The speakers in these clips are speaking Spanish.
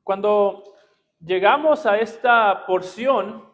Cuando llegamos a esta porción,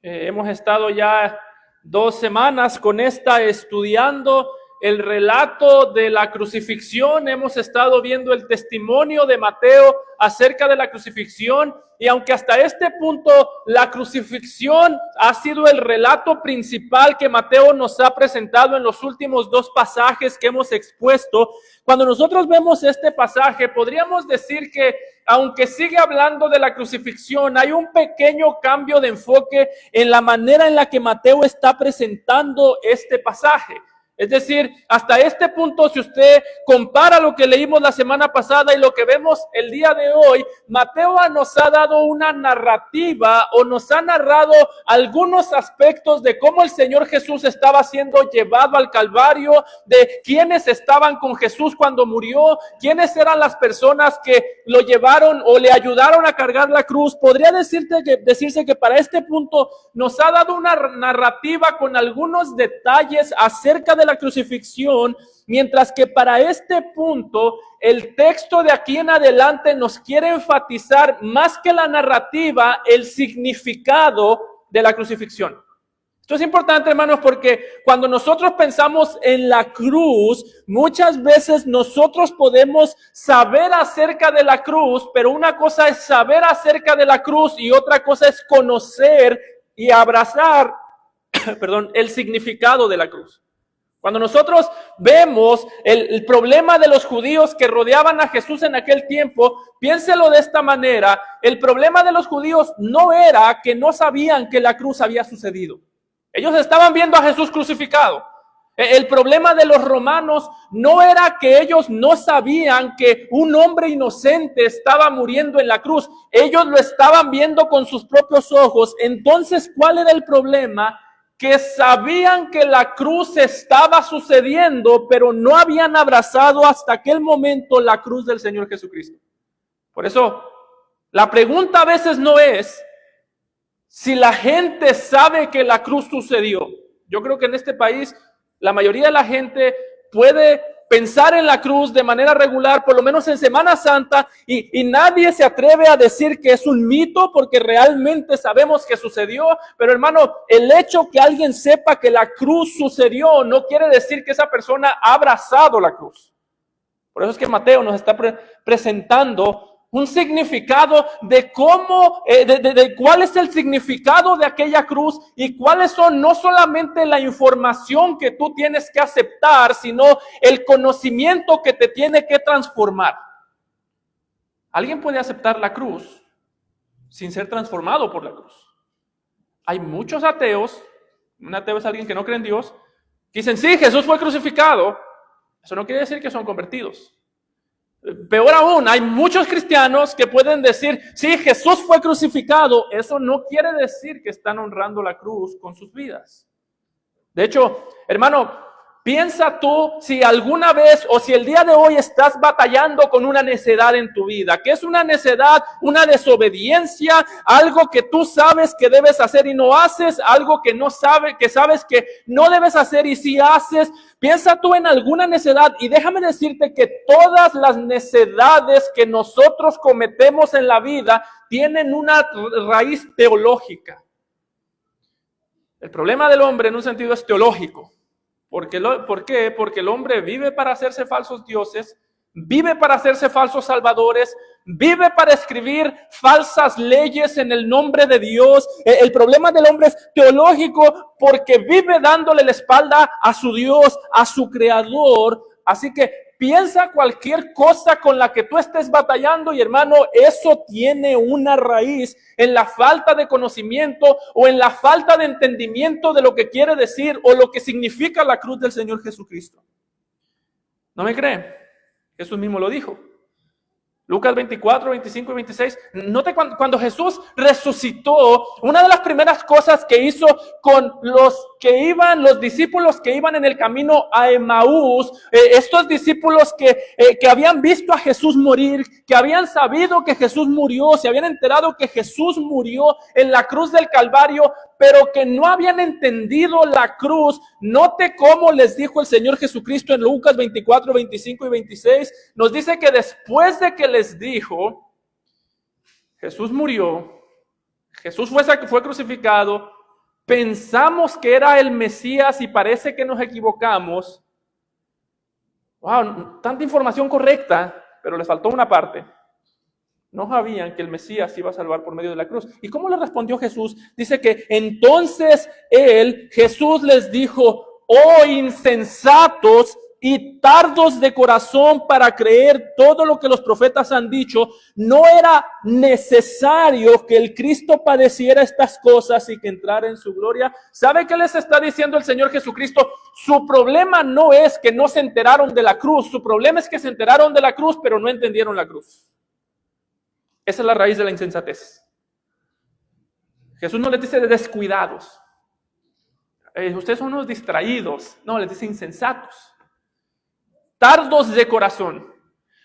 hemos estado ya 2 semanas con esta estudiando el relato de la crucifixión. Hemos estado viendo el testimonio de Mateo acerca de la crucifixión, y aunque hasta este punto la crucifixión ha sido el relato principal que Mateo nos ha presentado en los últimos 2 pasajes que hemos expuesto, cuando nosotros vemos este pasaje podríamos decir que aunque sigue hablando de la crucifixión, hay un pequeño cambio de enfoque en la manera en la que Mateo está presentando este pasaje. Es decir, hasta este punto, si usted compara lo que leímos la semana pasada y lo que vemos el día de hoy, Mateo nos ha dado una narrativa o nos ha narrado algunos aspectos de cómo el Señor Jesús estaba siendo llevado al Calvario, de quiénes estaban con Jesús cuando murió, quiénes eran las personas que lo llevaron o le ayudaron a cargar la cruz. Podría decirse que para este punto nos ha dado una narrativa con algunos detalles acerca de la crucifixión, mientras que para este punto el texto de aquí en adelante nos quiere enfatizar más que la narrativa, el significado de la crucifixión. Esto es importante, hermanos, porque cuando nosotros pensamos en la cruz, muchas veces nosotros podemos saber acerca de la cruz, pero una cosa es saber acerca de la cruz y otra cosa es conocer y abrazar, el significado de la cruz. Cuando nosotros vemos el problema de los judíos que rodeaban a Jesús en aquel tiempo, piénselo de esta manera: el problema de los judíos no era que no sabían que la cruz había sucedido. Ellos estaban viendo a Jesús crucificado. El problema de los romanos no era que ellos no sabían que un hombre inocente estaba muriendo en la cruz. Ellos lo estaban viendo con sus propios ojos. Entonces, ¿cuál era el problema? Que sabían que la cruz estaba sucediendo, pero no habían abrazado hasta aquel momento la cruz del Señor Jesucristo. Por eso, la pregunta a veces no es si la gente sabe que la cruz sucedió. Yo creo que en este país la mayoría de la gente puede pensar en la cruz de manera regular, por lo menos en Semana Santa, y nadie se atreve a decir que es un mito porque realmente sabemos que sucedió. Pero hermano, el hecho que alguien sepa que la cruz sucedió no quiere decir que esa persona ha abrazado la cruz. Por eso es que Mateo nos está presentando un significado de cómo, de cuál es el significado de aquella cruz y cuáles son no solamente la información que tú tienes que aceptar, sino el conocimiento que te tiene que transformar. Alguien puede aceptar la cruz sin ser transformado por la cruz. Hay muchos ateos, un ateo es alguien que no cree en Dios, que dicen, sí, Jesús fue crucificado. Eso no quiere decir que son convertidos. Peor aún, hay muchos cristianos que pueden decir, sí, Jesús fue crucificado. Eso no quiere decir que están honrando la cruz con sus vidas. De hecho, hermano, piensa tú si alguna vez o si el día de hoy estás batallando con una necedad en tu vida. ¿Qué es una necedad? Una desobediencia, algo que tú sabes que debes hacer y no haces, algo que sabes que no debes hacer y sí haces. Piensa tú en alguna necedad y déjame decirte que todas las necedades que nosotros cometemos en la vida tienen una raíz teológica. El problema del hombre en un sentido es teológico. ¿Por qué? Porque el hombre vive para hacerse falsos dioses, vive para hacerse falsos salvadores, vive para escribir falsas leyes en el nombre de Dios. El problema del hombre es teológico porque vive dándole la espalda a su Dios, a su Creador. Así que piensa cualquier cosa con la que tú estés batallando y hermano, eso tiene una raíz en la falta de conocimiento o en la falta de entendimiento de lo que quiere decir o lo que significa la cruz del Señor Jesucristo. ¿No me creen? Jesús mismo lo dijo. Lucas 24, 25 y 26. Note cuando Jesús resucitó, una de las primeras cosas que hizo con los discípulos que iban en el camino a Emaús, estos discípulos que habían visto a Jesús morir, que habían sabido que Jesús murió, se habían enterado que Jesús murió en la cruz del Calvario, pero que no habían entendido la cruz. Note cómo les dijo el Señor Jesucristo en Lucas 24, 25 y 26. Nos dice que después de que les dijo, Jesús murió, Jesús fue crucificado, pensamos que era el Mesías y parece que nos equivocamos. Wow, tanta información correcta, pero les faltó una parte. No sabían que el Mesías iba a salvar por medio de la cruz. ¿Y cómo le respondió Jesús? Dice que entonces Jesús les dijo: oh insensatos y tardos de corazón para creer todo lo que los profetas han dicho, ¿no era necesario que el Cristo padeciera estas cosas y que entrara en su gloria? ¿Sabe qué les está diciendo el Señor Jesucristo? Su problema no es que no se enteraron de la cruz, su problema es que se enteraron de la cruz, pero no entendieron la cruz. Esa es la raíz de la insensatez. Jesús no les dice de descuidados. Ustedes son unos distraídos. No, les dice insensatos. Tardos de corazón.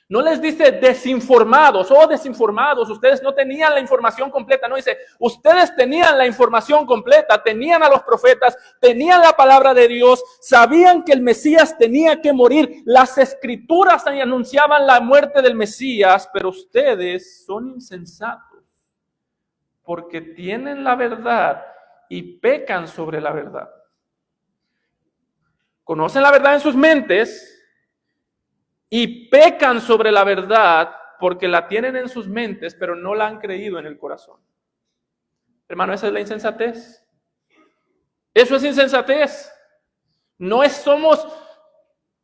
No les dice desinformados. Oh, desinformados, ustedes no tenían la información completa. No, dice, ustedes tenían la información completa. Tenían a los profetas, tenían la palabra de Dios. Sabían que el Mesías tenía que morir. Las escrituras anunciaban la muerte del Mesías, pero ustedes son insensatos porque tienen la verdad y pecan sobre la verdad. Conocen la verdad en sus mentes y pecan sobre la verdad porque la tienen en sus mentes, pero no la han creído en el corazón. Hermano, esa es la insensatez. Eso es insensatez.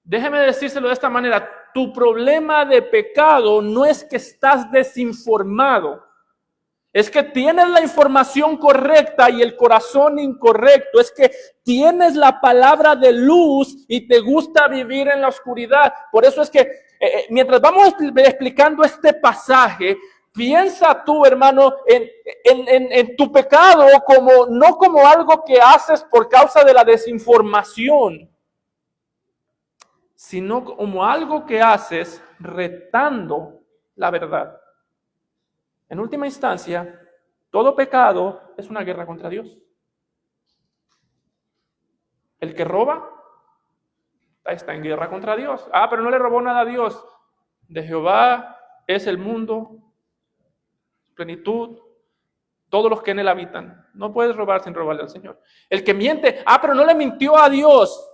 Déjeme decírselo de esta manera, tu problema de pecado no es que estás desinformado. Es que tienes la información correcta y el corazón incorrecto. Es que tienes la palabra de luz y te gusta vivir en la oscuridad. Por eso es que mientras vamos explicando este pasaje, piensa tú, hermano, en tu pecado no como algo que haces por causa de la desinformación, sino como algo que haces retando la verdad. En última instancia, todo pecado es una guerra contra Dios. El que roba está en guerra contra Dios. Pero no le robó nada a Dios. De Jehová es el mundo, plenitud, todos los que en él habitan. No puedes robar sin robarle al Señor. El que miente, pero no le mintió a Dios.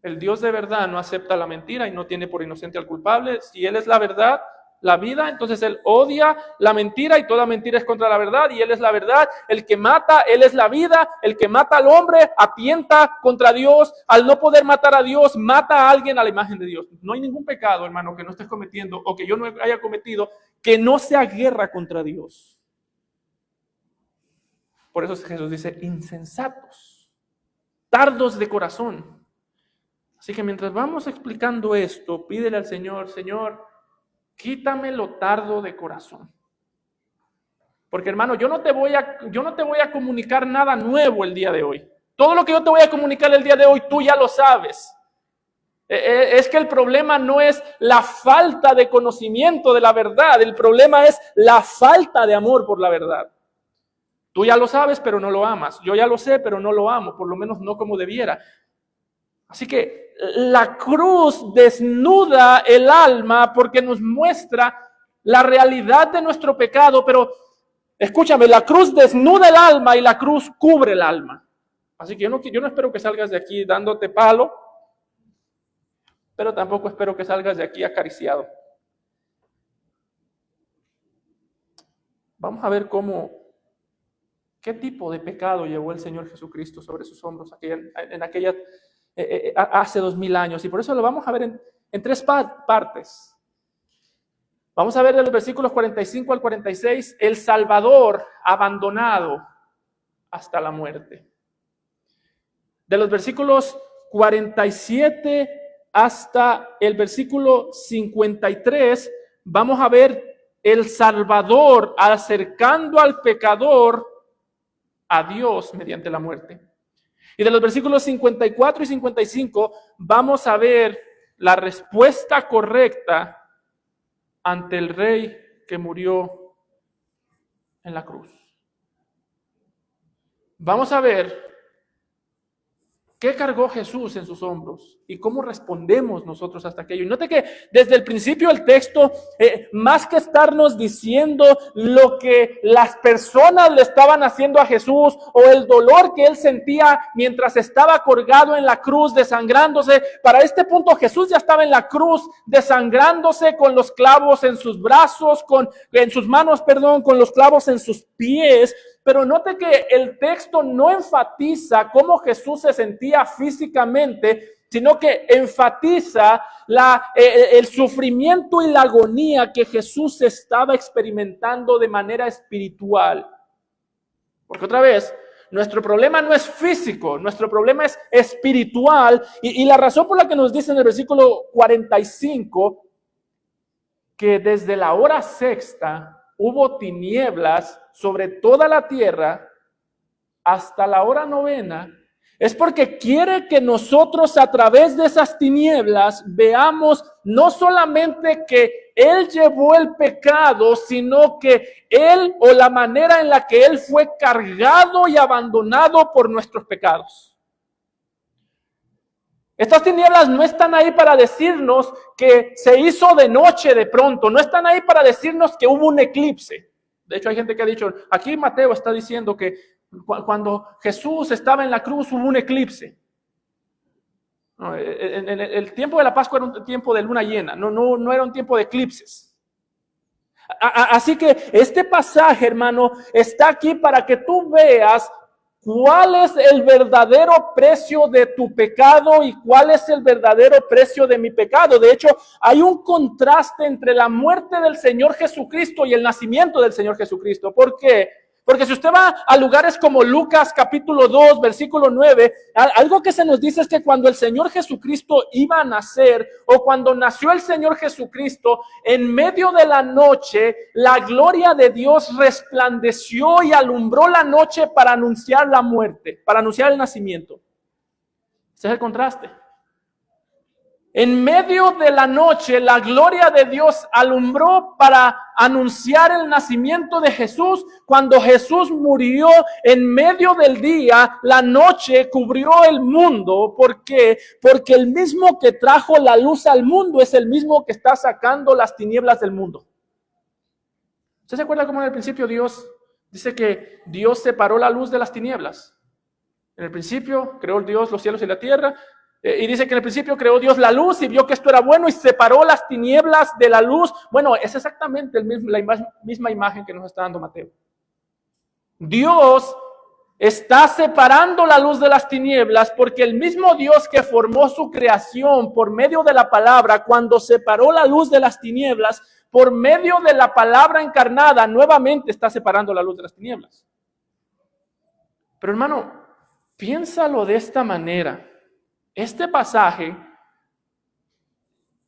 El Dios de verdad no acepta la mentira y no tiene por inocente al culpable. Si Él es la verdad, la vida, entonces Él odia la mentira y toda mentira es contra la verdad y Él es la verdad. El que mata, Él es la vida. El que mata al hombre atienta contra Dios. Al no poder matar a Dios, mata a alguien a la imagen de Dios. No hay ningún pecado, hermano, que no estés cometiendo o que yo no haya cometido que no sea guerra contra Dios. Por eso Jesús dice, insensatos, tardos de corazón. Así que mientras vamos explicando esto, pídele al Señor, Señor, quítame lo tardo de corazón. Porque hermano, yo no te voy a comunicar nada nuevo el día de hoy. Todo lo que yo te voy a comunicar el día de hoy, tú ya lo sabes. Es que el problema no es la falta de conocimiento de la verdad, el problema es la falta de amor por la verdad. Tú ya lo sabes, pero no lo amas. Yo ya lo sé, pero no lo amo, por lo menos no como debiera. Así que la cruz desnuda el alma porque nos muestra la realidad de nuestro pecado, pero escúchame, la cruz desnuda el alma y la cruz cubre el alma. Así que yo no espero que salgas de aquí dándote palo, pero tampoco espero que salgas de aquí acariciado. Vamos a ver qué tipo de pecado llevó el Señor Jesucristo sobre sus hombros hace 2000 años. Y por eso lo vamos a ver en tres partes. Vamos a ver de los versículos 45 al 46, el Salvador abandonado hasta la muerte. De los versículos 47 hasta el versículo 53, vamos a ver el Salvador acercando al pecador a Dios mediante la muerte. Y de los versículos 54 y 55 vamos a ver la respuesta correcta ante el Rey que murió en la cruz. Vamos a ver ¿Qué cargó Jesús en sus hombros? ¿Y cómo respondemos nosotros hasta aquello? Y note que desde el principio del texto, más que estarnos diciendo lo que las personas le estaban haciendo a Jesús o el dolor que él sentía mientras estaba colgado en la cruz desangrándose, para este punto Jesús ya estaba en la cruz desangrándose con los clavos en sus brazos, en sus manos, con los clavos en sus pies. Pero note que el texto no enfatiza cómo Jesús se sentía físicamente, sino que enfatiza el sufrimiento y la agonía que Jesús estaba experimentando de manera espiritual. Porque otra vez, nuestro problema no es físico, nuestro problema es espiritual. Y la razón por la que nos dice en el versículo 45 que desde la hora sexta hubo tinieblas sobre toda la tierra hasta la hora novena, es porque quiere que nosotros a través de esas tinieblas veamos no solamente que Él llevó el pecado, sino que Él o la manera en la que Él fue cargado y abandonado por nuestros pecados. Estas tinieblas no están ahí para decirnos que se hizo de noche de pronto, no están ahí para decirnos que hubo un eclipse. De hecho, hay gente que ha dicho, aquí Mateo está diciendo que cuando Jesús estaba en la cruz hubo un eclipse. No, el tiempo de la Pascua era un tiempo de luna llena, no era un tiempo de eclipses. Así que este pasaje, hermano, está aquí para que tú veas cuál es el verdadero precio de tu pecado y cuál es el verdadero precio de mi pecado. De hecho, hay un contraste entre la muerte del Señor Jesucristo y el nacimiento del Señor Jesucristo. ¿Por qué? Porque si usted va a lugares como Lucas capítulo 2, versículo 9, algo que se nos dice es que cuando el Señor Jesucristo iba a nacer o cuando nació el Señor Jesucristo, en medio de la noche, la gloria de Dios resplandeció y alumbró la noche para anunciar la muerte, para anunciar el nacimiento. Ese es el contraste. En medio de la noche, la gloria de Dios alumbró para anunciar el nacimiento de Jesús. Cuando Jesús murió en medio del día, la noche cubrió el mundo. ¿Por qué? Porque el mismo que trajo la luz al mundo es el mismo que está sacando las tinieblas del mundo. ¿Usted se acuerda cómo en el principio Dios dice que Dios separó la luz de las tinieblas? En el principio creó Dios los cielos y la tierra. Y dice que en el principio creó Dios la luz y vio que esto era bueno y separó las tinieblas de la luz. Bueno, es exactamente la misma imagen que nos está dando Mateo. Dios está separando la luz de las tinieblas porque el mismo Dios que formó su creación por medio de la palabra, cuando separó la luz de las tinieblas, por medio de la palabra encarnada, nuevamente está separando la luz de las tinieblas. Pero hermano, piénsalo de esta manera. Este pasaje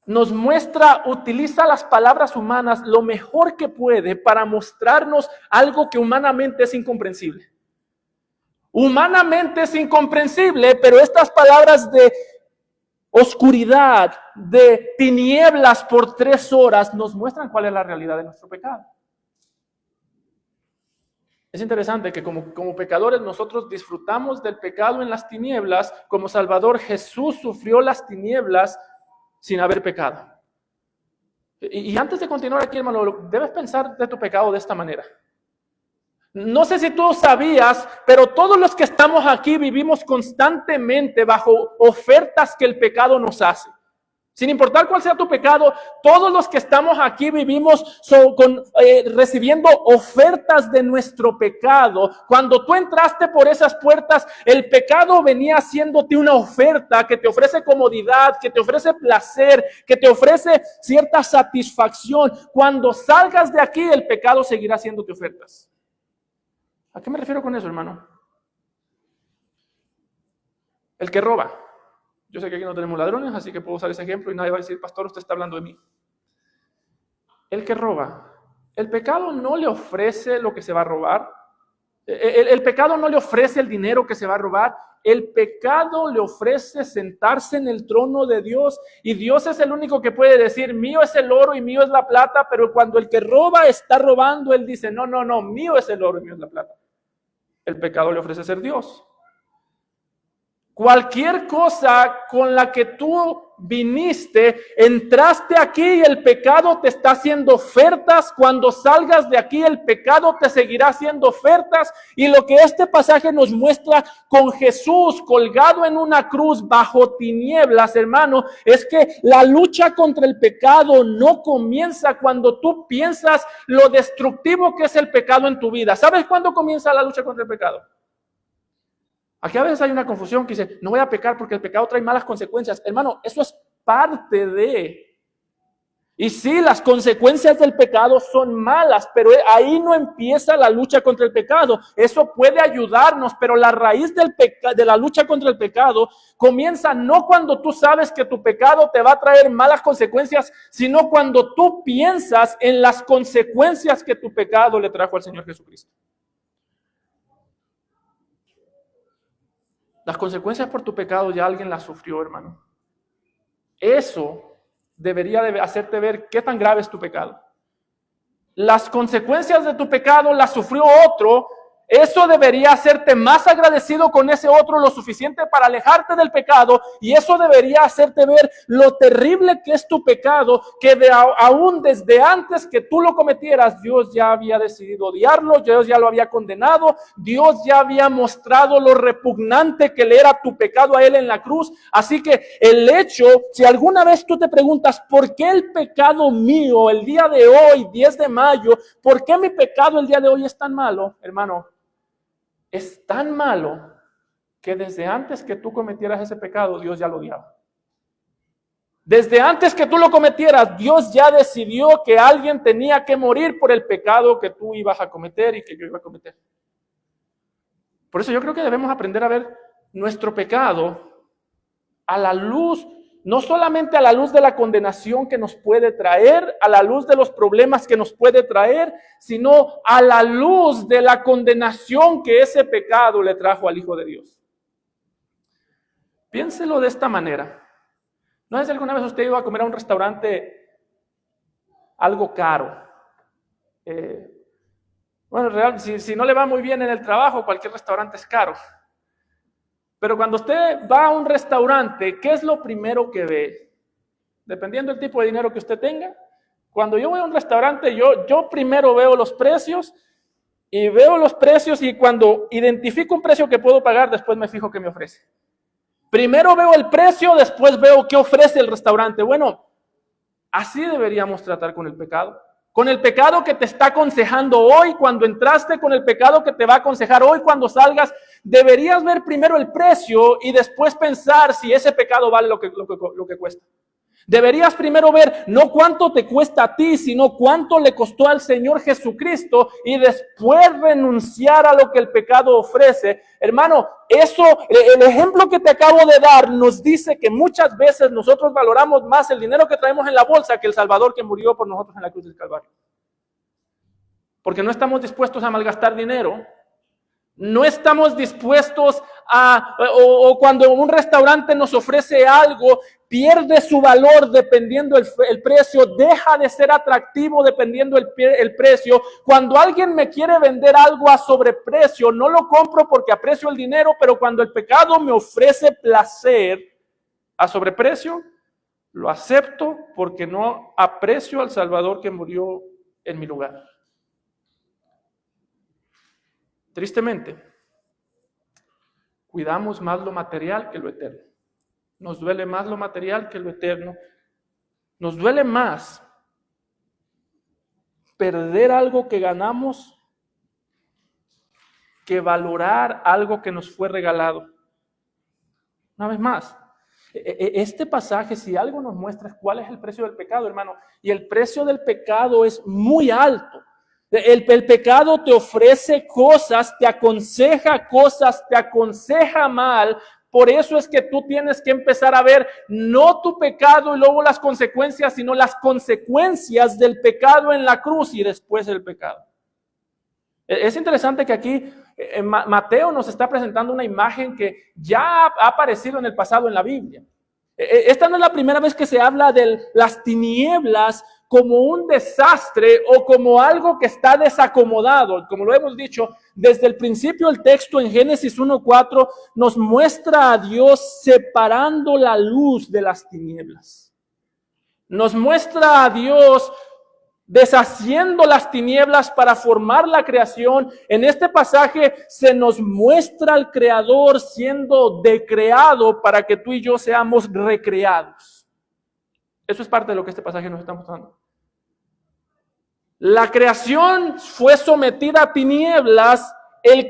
nos muestra, utiliza las palabras humanas lo mejor que puede para mostrarnos algo que humanamente es incomprensible. Humanamente es incomprensible, pero estas palabras de oscuridad, de tinieblas por 3 horas, nos muestran cuál es la realidad de nuestro pecado. Es interesante que como pecadores nosotros disfrutamos del pecado en las tinieblas. Como Salvador, Jesús sufrió las tinieblas sin haber pecado. Y antes de continuar aquí, hermano, debes pensar de tu pecado de esta manera. No sé si tú sabías, pero todos los que estamos aquí vivimos constantemente bajo ofertas que el pecado nos hace. Sin importar cuál sea tu pecado, todos los que estamos aquí vivimos recibiendo ofertas de nuestro pecado. Cuando tú entraste por esas puertas, el pecado venía haciéndote una oferta que te ofrece comodidad, que te ofrece placer, que te ofrece cierta satisfacción. Cuando salgas de aquí, el pecado seguirá haciéndote ofertas. ¿A qué me refiero con eso, hermano? El que roba. Yo sé que aquí no tenemos ladrones, así que puedo usar ese ejemplo y nadie va a decir, pastor, usted está hablando de mí. El que roba. El pecado no le ofrece lo que se va a robar. El pecado no le ofrece el dinero que se va a robar. El pecado le ofrece sentarse en el trono de Dios. Y Dios es el único que puede decir, mío es el oro y mío es la plata. Pero cuando el que roba está robando, él dice, no, mío es el oro y mío es la plata. El pecado le ofrece ser Dios. Cualquier cosa con la que tú viniste, entraste aquí y el pecado te está haciendo ofertas. Cuando salgas de aquí, el pecado te seguirá haciendo ofertas. Y lo que este pasaje nos muestra con Jesús colgado en una cruz bajo tinieblas, hermano, es que la lucha contra el pecado no comienza cuando tú piensas lo destructivo que es el pecado en tu vida. ¿Sabes cuándo comienza la lucha contra el pecado? Aquí a veces hay una confusión que dice, no voy a pecar porque el pecado trae malas consecuencias. Hermano, eso es parte de. Y sí, las consecuencias del pecado son malas, pero ahí no empieza la lucha contra el pecado. Eso puede ayudarnos, pero la raíz de la lucha contra el pecado comienza no cuando tú sabes que tu pecado te va a traer malas consecuencias, sino cuando tú piensas en las consecuencias que tu pecado le trajo al Señor Jesucristo. Las consecuencias por tu pecado ya alguien las sufrió, hermano. Eso debería de hacerte ver qué tan grave es tu pecado. Las consecuencias de tu pecado las sufrió otro. Eso debería hacerte más agradecido con ese otro lo suficiente para alejarte del pecado, y eso debería hacerte ver lo terrible que es tu pecado, que aún desde antes que tú lo cometieras, Dios ya había decidido odiarlo, Dios ya lo había condenado, Dios ya había mostrado lo repugnante que le era tu pecado a Él en la cruz. Así que el hecho, si alguna vez tú te preguntas, ¿por qué el pecado mío el día de hoy, 10 de mayo, por qué mi pecado el día de hoy es tan malo, hermano? Es tan malo que desde antes que tú cometieras ese pecado, Dios ya lo odiaba. Desde antes que tú lo cometieras, Dios ya decidió que alguien tenía que morir por el pecado que tú ibas a cometer y que yo iba a cometer. Por eso yo creo que debemos aprender a ver nuestro pecado a la luz, no solamente a la luz de la condenación que nos puede traer, a la luz de los problemas que nos puede traer, sino a la luz de la condenación que ese pecado le trajo al Hijo de Dios. Piénselo de esta manera. ¿No es alguna vez usted iba a comer a un restaurante algo caro? Bueno, si no le va muy bien en el trabajo, cualquier restaurante es caro. Pero cuando usted va a un restaurante, ¿qué es lo primero que ve? Dependiendo del tipo de dinero que usted tenga. Cuando yo voy a un restaurante, yo primero veo los precios y cuando identifico un precio que puedo pagar, después me fijo qué me ofrece. Primero veo el precio, después veo qué ofrece el restaurante. Bueno, así deberíamos tratar con el pecado. Con el pecado que te está aconsejando hoy, cuando entraste, con el pecado que te va a aconsejar hoy cuando salgas, deberías ver primero el precio y después pensar si ese pecado vale lo que cuesta. Deberías primero ver no cuánto te cuesta a ti, sino cuánto le costó al Señor Jesucristo, y después renunciar a lo que el pecado ofrece. Hermano, el ejemplo que te acabo de dar nos dice que muchas veces nosotros valoramos más el dinero que traemos en la bolsa que el Salvador que murió por nosotros en la cruz del Calvario. Porque no estamos dispuestos a malgastar dinero. No estamos dispuestos o cuando un restaurante nos ofrece algo, pierde su valor dependiendo el precio, deja de ser atractivo dependiendo el precio. Cuando alguien me quiere vender algo a sobreprecio, no lo compro porque aprecio el dinero, pero cuando el pecado me ofrece placer a sobreprecio, lo acepto porque no aprecio al Salvador que murió en mi lugar. Tristemente, cuidamos más lo material que lo eterno. Nos duele más lo material que lo eterno. Nos duele más perder algo que ganamos que valorar algo que nos fue regalado. Una vez más, este pasaje, si algo nos muestra, es cuál es el precio del pecado, hermano. Y el precio del pecado es muy alto. El pecado te ofrece cosas, te aconseja cosas, te aconseja mal. Por eso es que tú tienes que empezar a ver no tu pecado y luego las consecuencias, sino las consecuencias del pecado en la cruz y después el pecado. Es interesante que aquí Mateo nos está presentando una imagen que ya ha aparecido en el pasado en la Biblia. Esta no es la primera vez que se habla de las tinieblas como un desastre o como algo que está desacomodado. Como lo hemos dicho, desde el principio el texto en Génesis 1:4 nos muestra a Dios separando la luz de las tinieblas. Nos muestra a Dios deshaciendo las tinieblas para formar la creación. En este pasaje se nos muestra al Creador siendo decreado para que tú y yo seamos recreados. Eso es parte de lo que este pasaje nos está mostrando. La creación fue sometida a tinieblas. El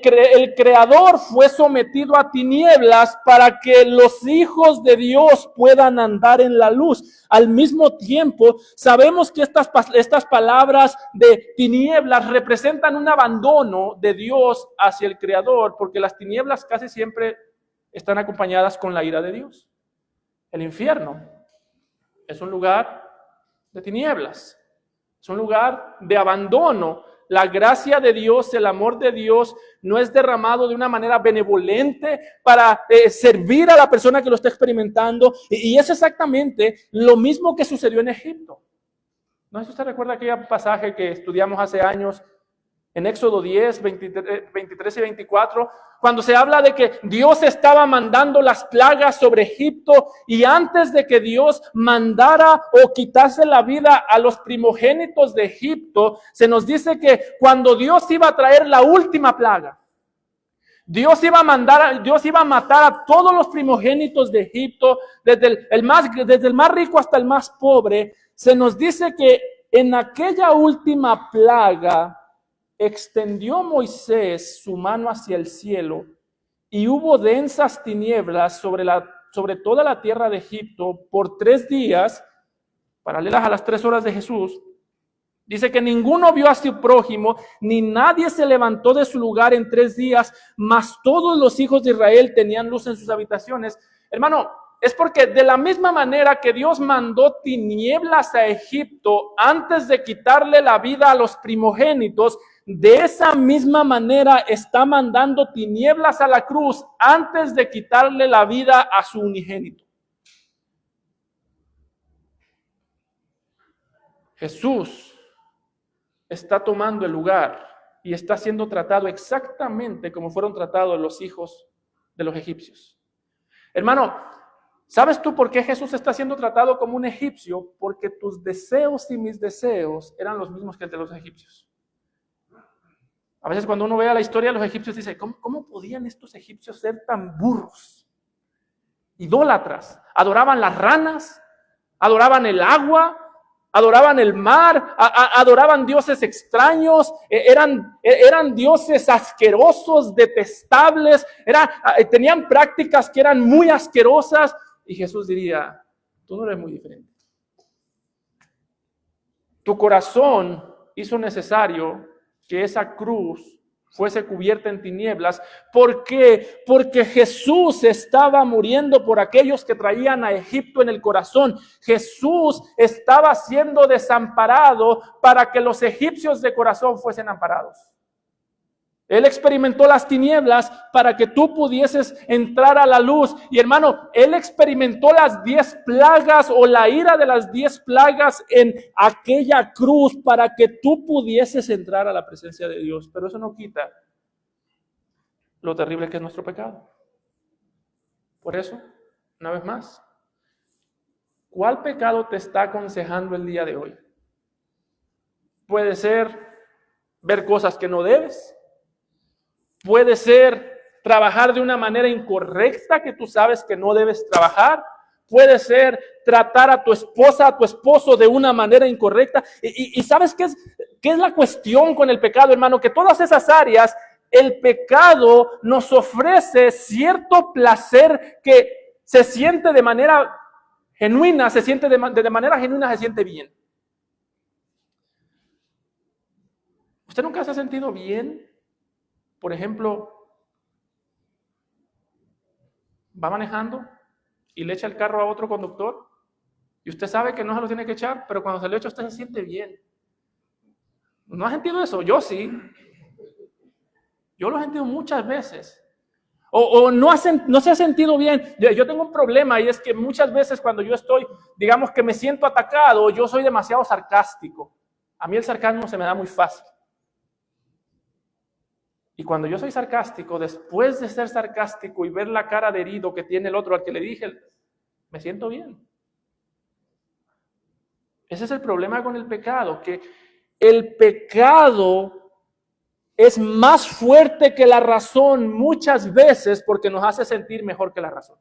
Creador fue sometido a tinieblas para que los hijos de Dios puedan andar en la luz. Al mismo tiempo, sabemos que estas palabras de tinieblas representan un abandono de Dios hacia el Creador, porque las tinieblas casi siempre están acompañadas con la ira de Dios. El infierno es un lugar de tinieblas, es un lugar de abandono. La gracia de Dios, el amor de Dios no es derramado de una manera benevolente para servir a la persona que lo está experimentando. Y es exactamente lo mismo que sucedió en Egipto. No sé si usted recuerda aquel pasaje que estudiamos hace años en Éxodo 10, 23 y 24, cuando se habla de que Dios estaba mandando las plagas sobre Egipto, y antes de que Dios mandara o quitase la vida a los primogénitos de Egipto, se nos dice que cuando Dios iba a traer la última plaga, Dios iba a matar a todos los primogénitos de Egipto, desde el más rico hasta el más pobre. Se nos dice que en aquella última plaga extendió Moisés su mano hacia el cielo y hubo densas tinieblas sobre toda la tierra de Egipto por 3 días, paralelas a las 3 horas de Jesús. Dice que ninguno vio a su prójimo, ni nadie se levantó de su lugar en 3 días, mas todos los hijos de Israel tenían luz en sus habitaciones. Hermano, es porque de la misma manera que Dios mandó tinieblas a Egipto antes de quitarle la vida a los primogénitos, de esa misma manera está mandando tinieblas a la cruz antes de quitarle la vida a su unigénito. Jesús está tomando el lugar y está siendo tratado exactamente como fueron tratados los hijos de los egipcios. Hermano, ¿sabes tú por qué Jesús está siendo tratado como un egipcio? Porque tus deseos y mis deseos eran los mismos que el de los egipcios. A veces cuando uno ve a la historia de los egipcios dice, ¿cómo podían estos egipcios ser tan burros? Idólatras. Adoraban las ranas, adoraban el agua, adoraban el mar, adoraban dioses extraños, eran dioses asquerosos, detestables, tenían prácticas que eran muy asquerosas. Y Jesús diría, tú no eres muy diferente. Tu corazón hizo necesario que esa cruz fuese cubierta en tinieblas. ¿Por qué? Porque Jesús estaba muriendo por aquellos que traían a Egipto en el corazón. Jesús estaba siendo desamparado para que los egipcios de corazón fuesen amparados. Él experimentó las tinieblas para que tú pudieses entrar a la luz. Y hermano, Él experimentó las 10 plagas o la ira de las 10 plagas en aquella cruz para que tú pudieses entrar a la presencia de Dios. Pero eso no quita lo terrible que es nuestro pecado. Por eso, una vez más, ¿cuál pecado te está aconsejando el día de hoy? Puede ser ver cosas que no debes. Puede ser trabajar de una manera incorrecta que tú sabes que no debes trabajar. Puede ser tratar a tu esposa, a tu esposo de una manera incorrecta. Y ¿sabes qué es la cuestión con el pecado, hermano? Que todas esas áreas, el pecado nos ofrece cierto placer que se siente de manera genuina, se siente de manera genuina, se siente bien. ¿Usted nunca se ha sentido bien? Por ejemplo, va manejando y le echa el carro a otro conductor y usted sabe que no se lo tiene que echar, pero cuando se lo echa usted se siente bien. ¿No ha sentido eso? Yo sí. Yo lo he sentido muchas veces. O no se ha sentido bien. Yo tengo un problema y es que muchas veces cuando yo estoy, digamos que me siento atacado, yo soy demasiado sarcástico. A mí el sarcasmo se me da muy fácil. Y cuando yo soy sarcástico, después de ser sarcástico y ver la cara de herido que tiene el otro al que le dije, me siento bien. Ese es el problema con el pecado, que el pecado es más fuerte que la razón muchas veces porque nos hace sentir mejor que la razón.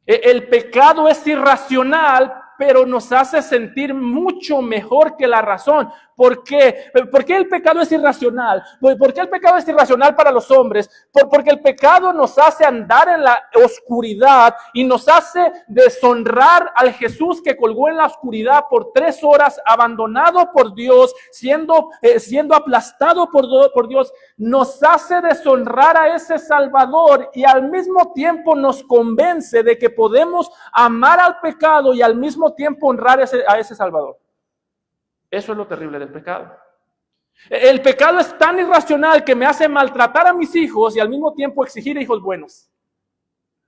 El pecado es irracional, pero nos hace sentir mucho mejor que la razón. ¿Por qué? ¿Por qué el pecado es irracional? ¿Por qué el pecado es irracional para los hombres? Porque el pecado nos hace andar en la oscuridad y nos hace deshonrar al Jesús que colgó en la oscuridad por 3 horas, abandonado por Dios, siendo aplastado por Dios. Nos hace deshonrar a ese Salvador y al mismo tiempo nos convence de que podemos amar al pecado y al mismo tiempo honrar a ese Salvador. Eso es lo terrible del pecado. El pecado es tan irracional que me hace maltratar a mis hijos y al mismo tiempo exigir hijos buenos.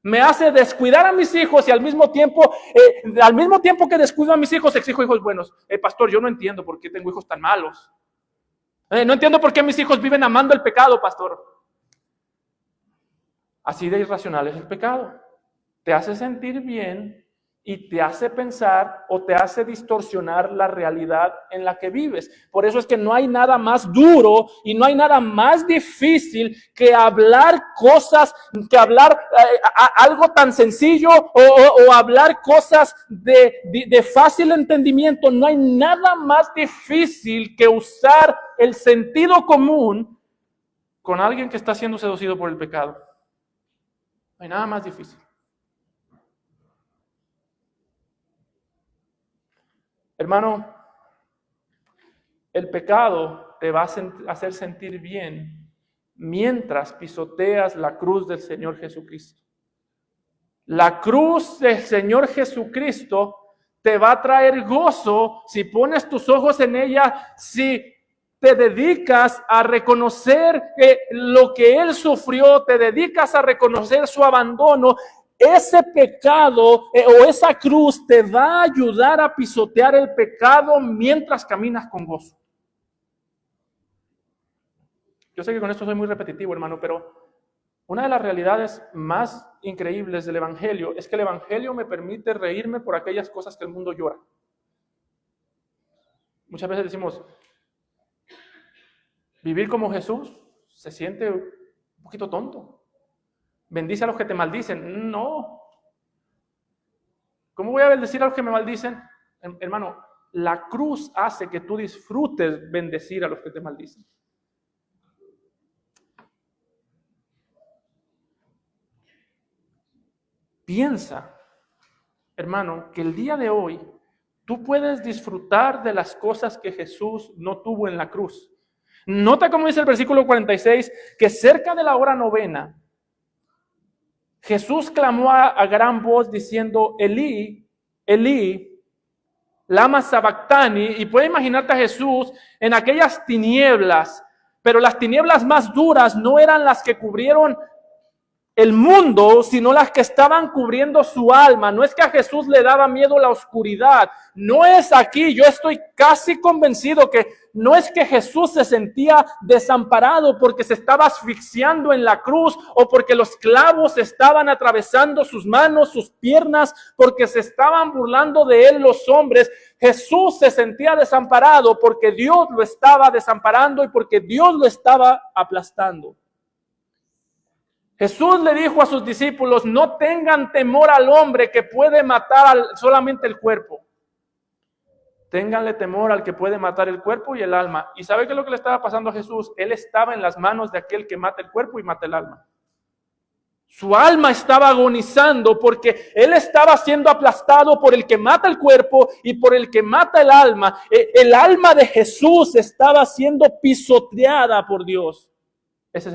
Me hace descuidar a mis hijos y al mismo tiempo que descuido a mis hijos, exijo hijos buenos. Pastor, yo no entiendo por qué tengo hijos tan malos. No entiendo por qué mis hijos viven amando el pecado, pastor. Así de irracional es el pecado. Te hace sentir bien y te hace pensar o te hace distorsionar la realidad en la que vives. Por eso es que no hay nada más duro y no hay nada más difícil que hablar cosas, algo tan sencillo o hablar cosas de fácil entendimiento. No hay nada más difícil que usar el sentido común con alguien que está siendo seducido por el pecado. No hay nada más difícil. Hermano, el pecado te va a hacer sentir bien mientras pisoteas la cruz del Señor Jesucristo. La cruz del Señor Jesucristo te va a traer gozo si pones tus ojos en ella, si te dedicas a reconocer lo que Él sufrió, te dedicas a reconocer su abandono. Ese pecado o esa cruz te va a ayudar a pisotear el pecado mientras caminas con gozo. Yo sé que con esto soy muy repetitivo, hermano, pero una de las realidades más increíbles del Evangelio es que el Evangelio me permite reírme por aquellas cosas que el mundo llora. Muchas veces decimos, vivir como Jesús se siente un poquito tonto. Bendice a los que te maldicen. No. ¿Cómo voy a bendecir a los que me maldicen? Hermano, la cruz hace que tú disfrutes bendecir a los que te maldicen. Piensa, hermano, que el día de hoy tú puedes disfrutar de las cosas que Jesús no tuvo en la cruz. Nota cómo dice el versículo 46, que cerca de la hora 9, Jesús clamó a gran voz diciendo, Elí, Elí, lama sabactani. Y puede imaginarte a Jesús en aquellas tinieblas, pero las tinieblas más duras no eran las que cubrieron el mundo, sino las que estaban cubriendo su alma. No es que a Jesús le daba miedo la oscuridad. No es aquí, yo estoy casi convencido que no es que Jesús se sentía desamparado porque se estaba asfixiando en la cruz o porque los clavos estaban atravesando sus manos, sus piernas, porque se estaban burlando de él los hombres. Jesús se sentía desamparado porque Dios lo estaba desamparando y porque Dios lo estaba aplastando. Jesús le dijo a sus discípulos, no tengan temor al hombre que puede matar solamente el cuerpo. Ténganle temor al que puede matar el cuerpo y el alma. ¿Y sabe qué es lo que le estaba pasando a Jesús? Él estaba en las manos de aquel que mata el cuerpo y mata el alma. Su alma estaba agonizando porque él estaba siendo aplastado por el que mata el cuerpo y por el que mata el alma. El alma de Jesús estaba siendo pisoteada por Dios. Esa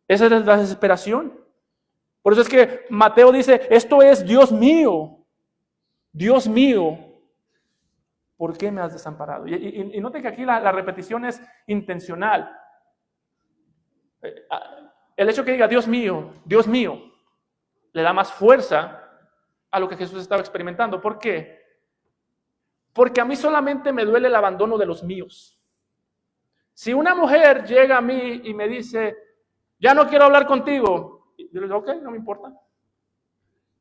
es la desesperación. Por eso es que Mateo dice, esto es Dios mío, ¿por qué me has desamparado? Y note que aquí la repetición es intencional. el hecho que diga Dios mío, le da más fuerza a lo que Jesús estaba experimentando. ¿Por qué? Porque a mí solamente me duele el abandono de los míos. Si una mujer llega a mí y me dice, ya no quiero hablar contigo, yo le digo, ok, no me importa.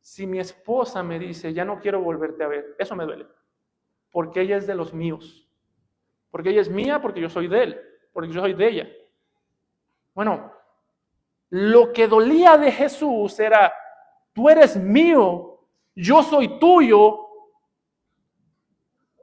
Si mi esposa me dice, ya no quiero volverte a ver, eso me duele. Porque ella es de los míos. Porque ella es mía, porque yo soy de él, porque yo soy de ella. Bueno, lo que dolía de Jesús era, tú eres mío, yo soy tuyo,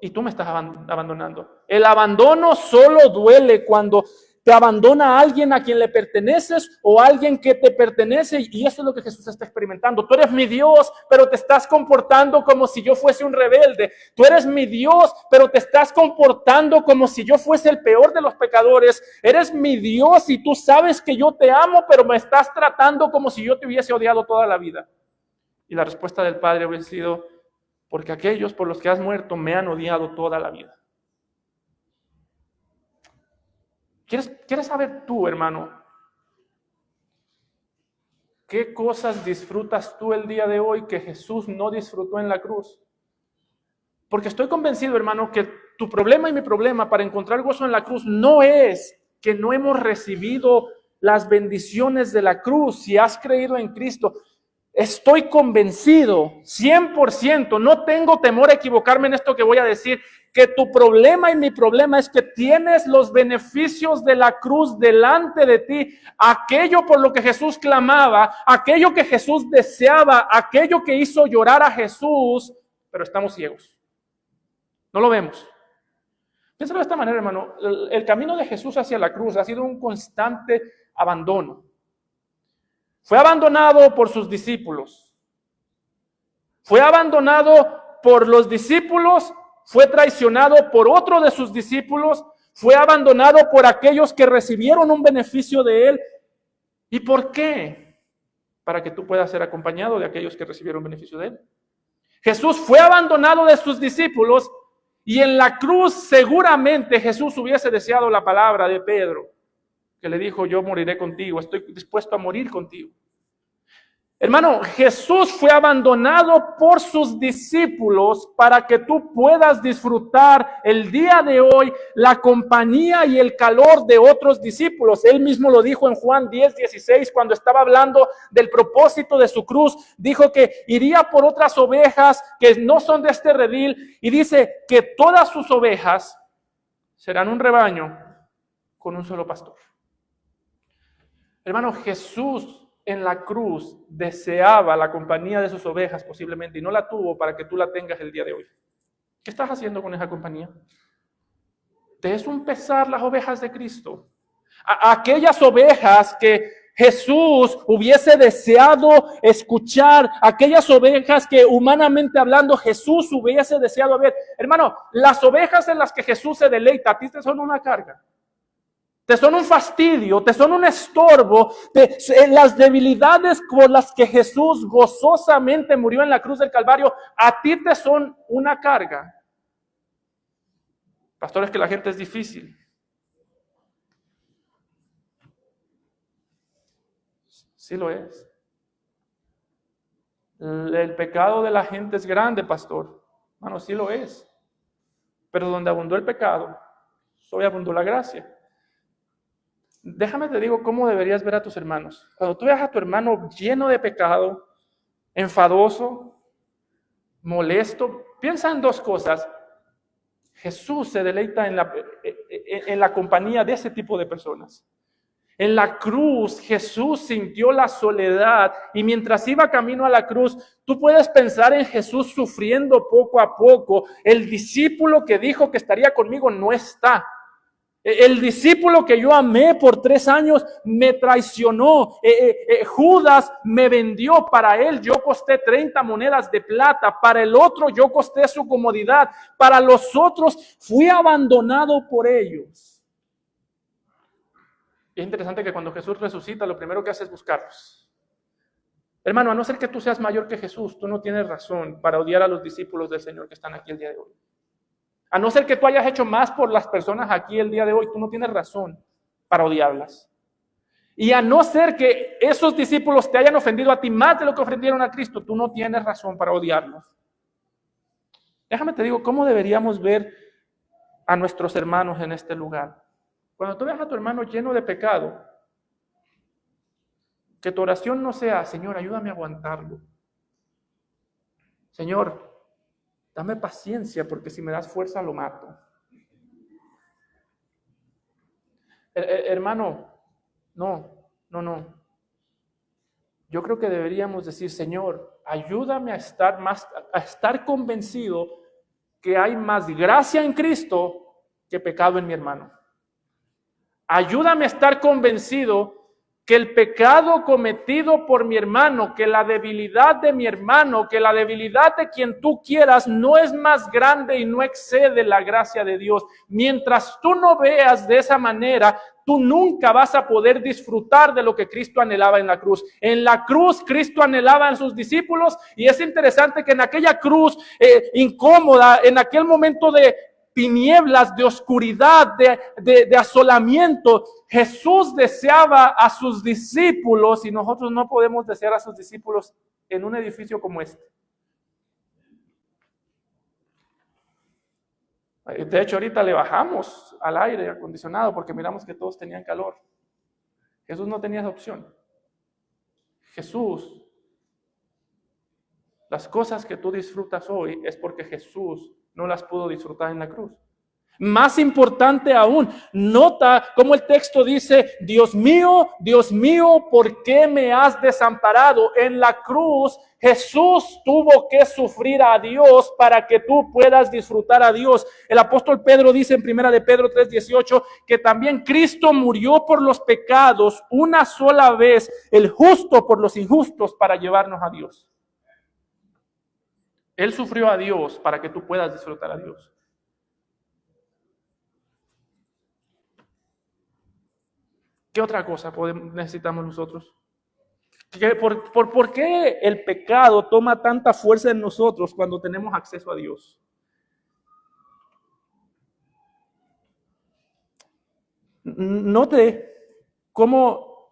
y tú me estás abandonando. El abandono solo duele cuando te abandona a alguien a quien le perteneces o a alguien que te pertenece, y eso es lo que Jesús está experimentando. Tú eres mi Dios, pero te estás comportando como si yo fuese un rebelde. Tú eres mi Dios, pero te estás comportando como si yo fuese el peor de los pecadores. Eres mi Dios y tú sabes que yo te amo, pero me estás tratando como si yo te hubiese odiado toda la vida. Y la respuesta del Padre hubiera sido, porque aquellos por los que has muerto me han odiado toda la vida. ¿Quieres saber tú, hermano, qué cosas disfrutas tú el día de hoy que Jesús no disfrutó en la cruz? Porque estoy convencido, hermano, que tu problema y mi problema para encontrar gozo en la cruz no es que no hemos recibido las bendiciones de la cruz si has creído en Cristo. Estoy convencido, 100%, no tengo temor a equivocarme en esto que voy a decir, que tu problema y mi problema es que tienes los beneficios de la cruz delante de ti, aquello por lo que Jesús clamaba, aquello que Jesús deseaba, aquello que hizo llorar a Jesús, pero estamos ciegos. No lo vemos. Piénsalo de esta manera, hermano, el camino de Jesús hacia la cruz ha sido un constante abandono. Fue abandonado por sus discípulos. Fue abandonado por los discípulos. Fue traicionado por otro de sus discípulos. Fue abandonado por aquellos que recibieron un beneficio de él. ¿Y por qué? Para que tú puedas ser acompañado de aquellos que recibieron beneficio de él. Jesús fue abandonado de sus discípulos y en la cruz seguramente Jesús hubiese deseado la palabra de Pedro, que le dijo, yo moriré contigo, estoy dispuesto a morir contigo. Hermano, Jesús fue abandonado por sus discípulos para que tú puedas disfrutar el día de hoy la compañía y el calor de otros discípulos. Él mismo lo dijo en Juan 10:16 cuando estaba hablando del propósito de su cruz. Dijo que iría por otras ovejas que no son de este redil y dice que todas sus ovejas serán un rebaño con un solo pastor. Hermano, Jesús en la cruz deseaba la compañía de sus ovejas posiblemente y no la tuvo para que tú la tengas el día de hoy. ¿Qué estás haciendo con esa compañía? ¿Te es un pesar las ovejas de Cristo? Aquellas ovejas que Jesús hubiese deseado escuchar, aquellas ovejas que humanamente hablando Jesús hubiese deseado ver. Hermano, las ovejas en las que Jesús se deleita a ti te son una carga. Te son un fastidio, te son un estorbo, las debilidades por las que Jesús gozosamente murió en la cruz del Calvario, a ti te son una carga. Pastor, es que la gente es difícil. Sí lo es. El pecado de la gente es grande, pastor. Bueno, sí lo es. Pero donde abundó el pecado, sobreabundó la gracia. Déjame te digo cómo deberías ver a tus hermanos. Cuando tú veas a tu hermano lleno de pecado, enfadoso, molesto, piensa en dos cosas. Jesús se deleita en la compañía de ese tipo de personas. En la cruz Jesús sintió la soledad y mientras iba camino a la cruz, tú puedes pensar en Jesús sufriendo poco a poco. El discípulo que dijo que estaría conmigo no está. El discípulo que yo amé por 3 años me traicionó. Judas me vendió. Para él yo costé 30 monedas de plata. Para el otro yo costé su comodidad. Para los otros fui abandonado por ellos. Es interesante que cuando Jesús resucita, lo primero que hace es buscarlos. Hermano, a no ser que tú seas mayor que Jesús, tú no tienes razón para odiar a los discípulos del Señor que están aquí el día de hoy. A no ser que tú hayas hecho más por las personas aquí el día de hoy, tú no tienes razón para odiarlas. Y a no ser que esos discípulos te hayan ofendido a ti más de lo que ofendieron a Cristo, tú no tienes razón para odiarlos. Déjame te digo, ¿cómo deberíamos ver a nuestros hermanos en este lugar? Cuando tú veas a tu hermano lleno de pecado, que tu oración no sea, Señor, ayúdame a aguantarlo. Señor, dame paciencia porque si me das fuerza lo mato. Hermano, no. Yo creo que deberíamos decir, Señor, ayúdame a estar convencido que hay más gracia en Cristo que pecado en mi hermano. Ayúdame a estar convencido que el pecado cometido por mi hermano, que la debilidad de mi hermano, que la debilidad de quien tú quieras no es más grande y no excede la gracia de Dios. Mientras tú no veas de esa manera, tú nunca vas a poder disfrutar de lo que Cristo anhelaba en la cruz. En la cruz Cristo anhelaba en sus discípulos, y es interesante que en aquella cruz incómoda, en aquel momento de tinieblas, de oscuridad, de asolamiento, Jesús deseaba a sus discípulos, y nosotros no podemos desear a sus discípulos en un edificio como este. De hecho, ahorita le bajamos al aire acondicionado porque miramos que todos tenían calor. Jesús no tenía esa opción. Jesús, las cosas que tú disfrutas hoy es porque Jesús no las pudo disfrutar en la cruz. Más importante aún, nota cómo el texto dice, Dios mío, ¿por qué me has desamparado? En la cruz, Jesús tuvo que sufrir a Dios para que tú puedas disfrutar a Dios. El apóstol Pedro dice en 1 de Pedro 3:18 que también Cristo murió por los pecados una sola vez, el justo por los injustos, para llevarnos a Dios. Él sufrió a Dios para que tú puedas disfrutar a Dios. ¿Qué otra cosa necesitamos nosotros? ¿Por qué el pecado toma tanta fuerza en nosotros cuando tenemos acceso a Dios? Note cómo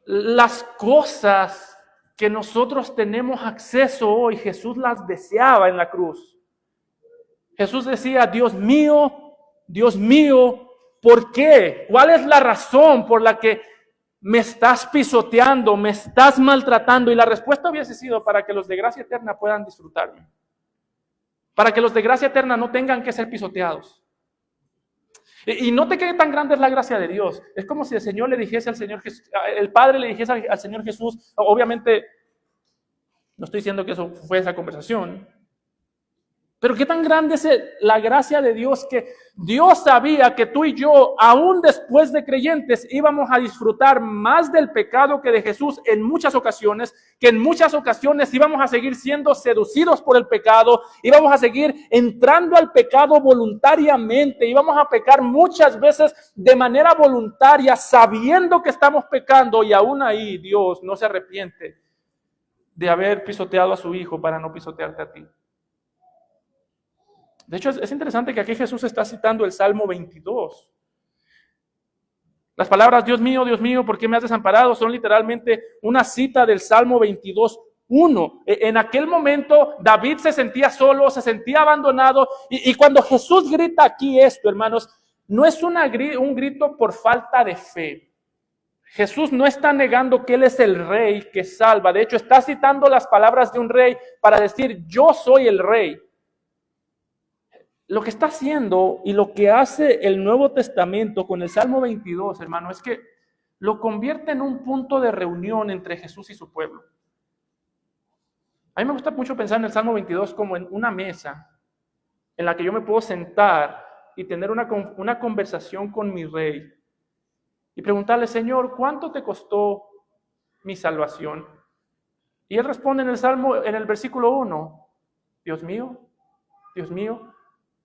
las cosas que nosotros tenemos acceso hoy, Jesús las deseaba en la cruz. Jesús decía, Dios mío, ¿por qué? ¿Cuál es la razón por la que me estás pisoteando, me estás maltratando? Y la respuesta hubiese sido para que los de gracia eterna puedan disfrutarme. Para que los de gracia eterna no tengan que ser pisoteados. Y no te quede tan grande es la gracia de Dios. Es como si el Señor le dijese al Señor Jesús, el Padre le dijese al Señor Jesús, obviamente, no estoy diciendo que eso fue esa conversación, pero qué tan grande es la gracia de Dios, que Dios sabía que tú y yo, aún después de creyentes, íbamos a disfrutar más del pecado que de Jesús en muchas ocasiones, que en muchas ocasiones íbamos a seguir siendo seducidos por el pecado, íbamos a seguir entrando al pecado voluntariamente, íbamos a pecar muchas veces de manera voluntaria, sabiendo que estamos pecando, y aún ahí Dios no se arrepiente de haber pisoteado a su Hijo para no pisotearte a ti. De hecho, es interesante que aquí Jesús está citando el Salmo 22. Las palabras, Dios mío, ¿por qué me has desamparado?, son literalmente una cita del Salmo 22:1. En aquel momento, David se sentía solo, se sentía abandonado. Y cuando Jesús grita aquí esto, hermanos, no es un grito por falta de fe. Jesús no está negando que Él es el rey que salva. De hecho, está citando las palabras de un rey para decir, yo soy el rey. Lo que está haciendo y lo que hace el Nuevo Testamento con el Salmo 22, hermano, es que lo convierte en un punto de reunión entre Jesús y su pueblo. A mí me gusta mucho pensar en el Salmo 22 como en una mesa en la que yo me puedo sentar y tener una conversación con mi rey y preguntarle, Señor, ¿cuánto te costó mi salvación? Y Él responde en el Salmo, en el versículo 1, Dios mío,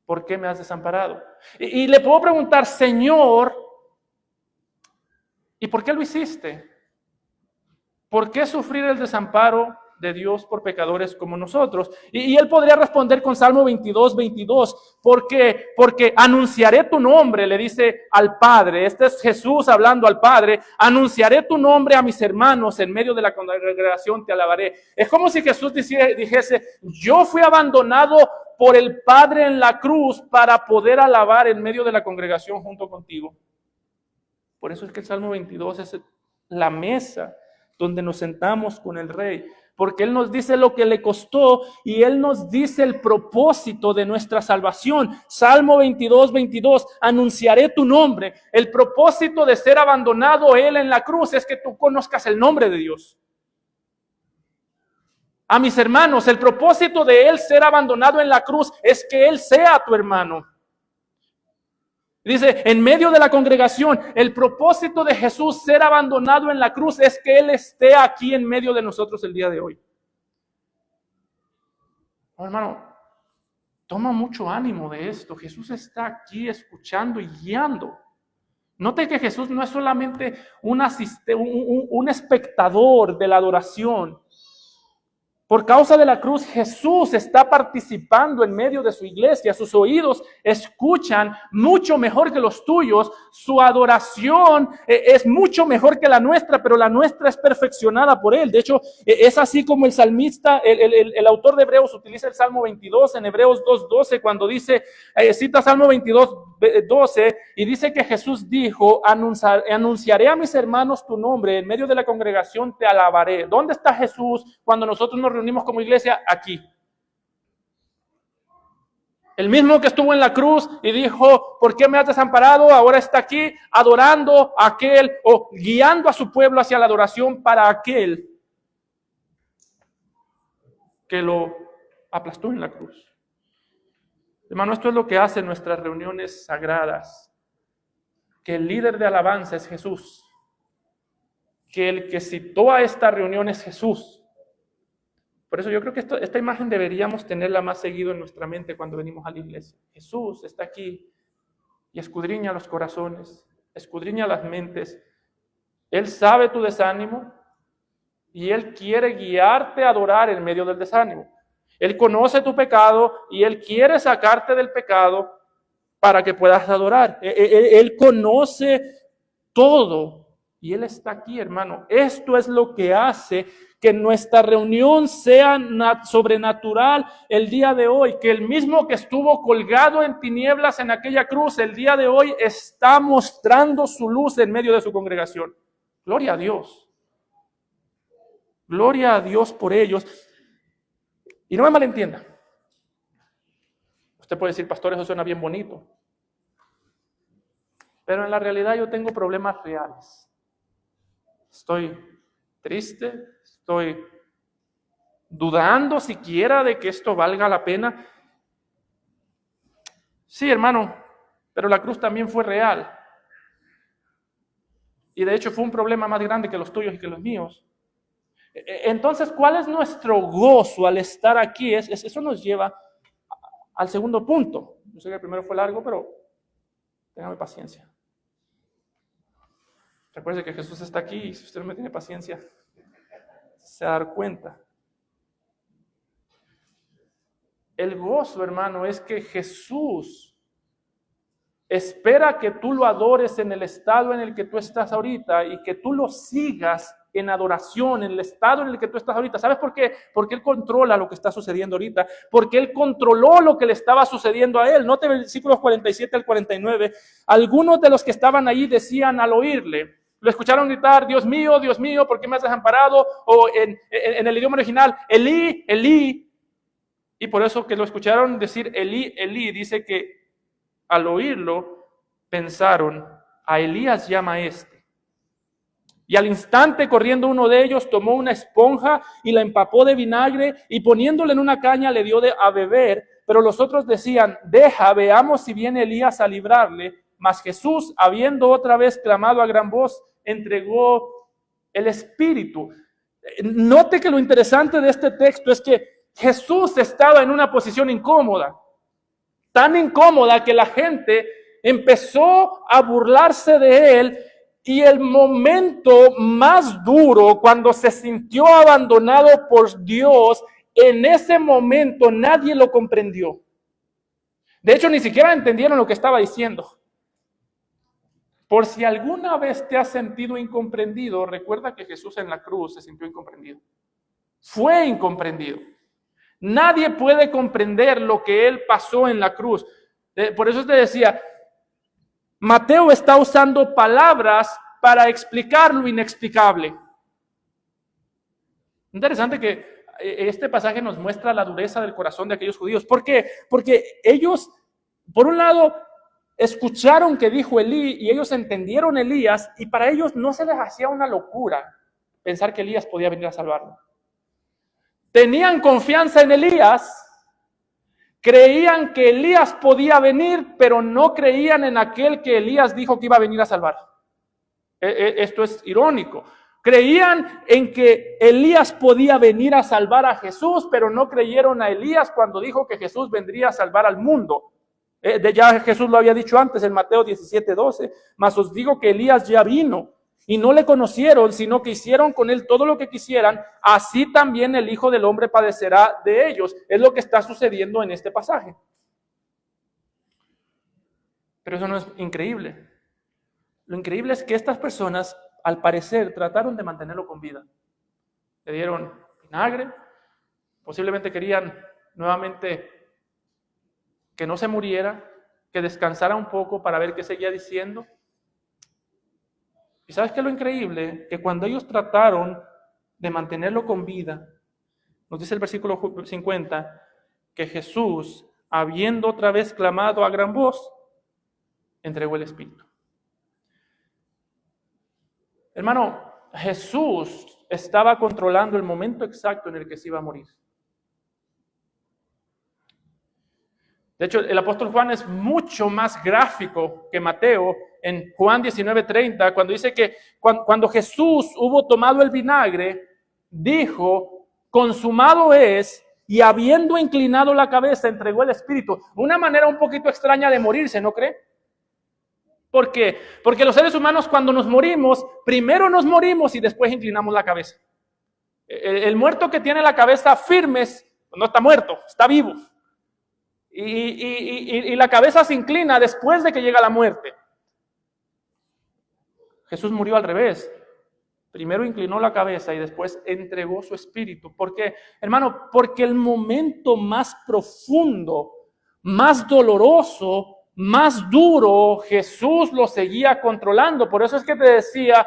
¿por qué me has desamparado? Y le puedo preguntar, Señor, ¿y por qué lo hiciste? ¿Por qué sufrir el desamparo de Dios por pecadores como nosotros. Y él podría responder con Salmo 22:22, porque anunciaré tu nombre, le dice al Padre. Este es Jesús hablando al Padre. Anunciaré tu nombre a mis hermanos, en medio de la congregación te alabaré. Es como si Jesús dijese, yo fui abandonado por el Padre en la cruz para poder alabar en medio de la congregación junto contigo. Por eso es que el Salmo 22 es la mesa donde nos sentamos con el Rey, porque Él nos dice lo que le costó y Él nos dice el propósito de nuestra salvación. Salmo 22:22, anunciaré tu nombre. El propósito de ser abandonado Él en la cruz es que tú conozcas el nombre de Dios. A mis hermanos, el propósito de Él ser abandonado en la cruz es que Él sea tu hermano. Dice, en medio de la congregación, el propósito de Jesús ser abandonado en la cruz es que Él esté aquí en medio de nosotros el día de hoy. Oh, hermano, toma mucho ánimo de esto. Jesús está aquí escuchando y guiando. Note que Jesús no es solamente un espectador de la adoración. Por causa de la cruz, Jesús está participando en medio de su iglesia. Sus oídos escuchan mucho mejor que los tuyos. Su adoración es mucho mejor que la nuestra, pero la nuestra es perfeccionada por Él. De hecho, es así como el salmista, el autor de Hebreos utiliza el Salmo 22 en Hebreos 2:12, cuando dice, cita Salmo 22:12 y dice que Jesús dijo, anunciaré a mis hermanos tu nombre, en medio de la congregación te alabaré. ¿Dónde está Jesús cuando nosotros nos reunimos como iglesia? Aquí. El mismo que estuvo en la cruz y dijo, ¿por qué me has desamparado? Ahora está aquí adorando a aquel, o guiando a su pueblo hacia la adoración para aquel que lo aplastó en la cruz. Hermano, esto es lo que hacen nuestras reuniones sagradas. Que el líder de alabanza es Jesús. Que el que citó a esta reunión es Jesús. Por eso yo creo que esta imagen deberíamos tenerla más seguido en nuestra mente cuando venimos a la iglesia. Jesús está aquí y escudriña los corazones, escudriña las mentes. Él sabe tu desánimo y Él quiere guiarte a adorar en medio del desánimo. Él conoce tu pecado y Él quiere sacarte del pecado para que puedas adorar. Él conoce todo y Él está aquí, hermano. Esto es lo que hace que nuestra reunión sea sobrenatural el día de hoy, que el mismo que estuvo colgado en tinieblas en aquella cruz, el día de hoy está mostrando su luz en medio de su congregación. Gloria a Dios. Gloria a Dios por ellos. Y no me malentienda. Usted puede decir, pastor, eso suena bien bonito. Pero en la realidad yo tengo problemas reales. Estoy triste, estoy dudando siquiera de que esto valga la pena. Sí, hermano, pero la cruz también fue real. Y de hecho fue un problema más grande que los tuyos y que los míos. Entonces, ¿cuál es nuestro gozo al estar aquí? Eso nos lleva al segundo punto. Yo sé que el primero fue largo, pero téngame paciencia. Recuerde que Jesús está aquí y si usted no me tiene paciencia, se va a dar cuenta. El gozo, hermano, es que Jesús espera que tú lo adores en el estado en el que tú estás ahorita y que tú lo sigas en adoración, en el estado en el que tú estás ahorita. ¿Sabes por qué? Porque Él controla lo que está sucediendo ahorita, porque Él controló lo que le estaba sucediendo a Él. Note versículos 47 al 49. Algunos de los que estaban ahí decían al oírle, lo escucharon gritar, Dios mío, ¿por qué me has desamparado? O en el idioma original, Elí, Elí. Y por eso que lo escucharon decir Elí, Elí, dice que al oírlo pensaron, a Elías llama este. Y al instante, corriendo uno de ellos, tomó una esponja y la empapó de vinagre y poniéndole en una caña le dio a beber. Pero los otros decían, deja, veamos si viene Elías a librarle. Mas Jesús, habiendo otra vez clamado a gran voz, entregó el Espíritu. Note que lo interesante de este texto es que Jesús estaba en una posición incómoda. Tan incómoda que la gente empezó a burlarse de Él Y el momento más duro, cuando se sintió abandonado por Dios, en ese momento nadie lo comprendió. De hecho, ni siquiera entendieron lo que estaba diciendo. Por si alguna vez te has sentido incomprendido, recuerda que Jesús en la cruz se sintió incomprendido. Fue incomprendido. Nadie puede comprender lo que Él pasó en la cruz. Por eso te decía, Mateo está usando palabras para explicar lo inexplicable. Interesante que este pasaje nos muestra la dureza del corazón de aquellos judíos. ¿Por qué? Porque ellos, por un lado, escucharon que dijo Elí y ellos entendieron Elías, y para ellos no se les hacía una locura pensar que Elías podía venir a salvarlo. Tenían confianza en Elías, creían que Elías podía venir, pero no creían en aquel que Elías dijo que iba a venir a salvar. Esto es irónico. Creían en que Elías podía venir a salvar a Jesús, pero no creyeron a Elías cuando dijo que Jesús vendría a salvar al mundo. Ya Jesús lo había dicho antes en Mateo 17:12, mas os digo que Elías ya vino y no le conocieron, sino que hicieron con él todo lo que quisieran, así también el Hijo del Hombre padecerá de ellos. Es lo que está sucediendo en este pasaje. Pero eso no es increíble. Lo increíble es que estas personas, al parecer, trataron de mantenerlo con vida. Le dieron vinagre, posiblemente querían nuevamente que no se muriera, que descansara un poco para ver qué seguía diciendo. ¿Y sabes qué es lo increíble? Que cuando ellos trataron de mantenerlo con vida, nos dice el versículo 50, que Jesús, habiendo otra vez clamado a gran voz, entregó el Espíritu. Hermano, Jesús estaba controlando el momento exacto en el que se iba a morir. De hecho, el apóstol Juan es mucho más gráfico que Mateo en Juan 19:30, cuando dice que cuando Jesús hubo tomado el vinagre, dijo, consumado es, y habiendo inclinado la cabeza, entregó el Espíritu. Una manera un poquito extraña de morirse, ¿no cree? ¿Por qué? Porque los seres humanos cuando nos morimos, primero nos morimos y después inclinamos la cabeza. El muerto que tiene la cabeza firme no está muerto, está vivo. Y la cabeza se inclina después de que llega la muerte. Jesús murió al revés. Primero inclinó la cabeza y después entregó su espíritu. ¿Por qué? Hermano, porque el momento más profundo, más doloroso, más duro, Jesús lo seguía controlando. Por eso es que te decía,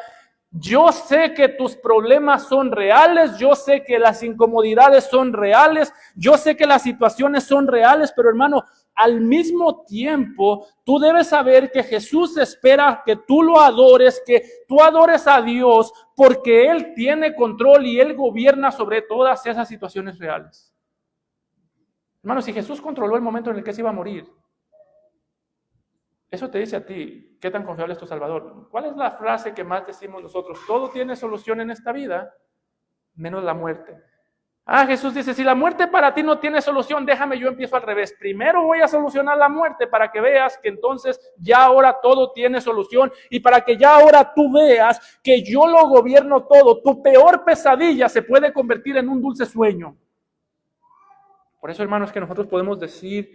yo sé que tus problemas son reales, yo sé que las incomodidades son reales, yo sé que las situaciones son reales, pero hermano, al mismo tiempo, tú debes saber que Jesús espera que tú lo adores, que tú adores a Dios, porque Él tiene control y Él gobierna sobre todas esas situaciones reales. Hermano, si Jesús controló el momento en el que se iba a morir, eso te dice a ti, ¿qué tan confiable es tu Salvador? ¿Cuál es la frase que más decimos nosotros? Todo tiene solución en esta vida, menos la muerte. Jesús dice, si la muerte para ti no tiene solución, déjame, yo empiezo al revés. Primero voy a solucionar la muerte para que veas que entonces ya ahora todo tiene solución y para que ya ahora tú veas que yo lo gobierno todo. Tu peor pesadilla se puede convertir en un dulce sueño. Por eso, hermanos, que nosotros podemos decir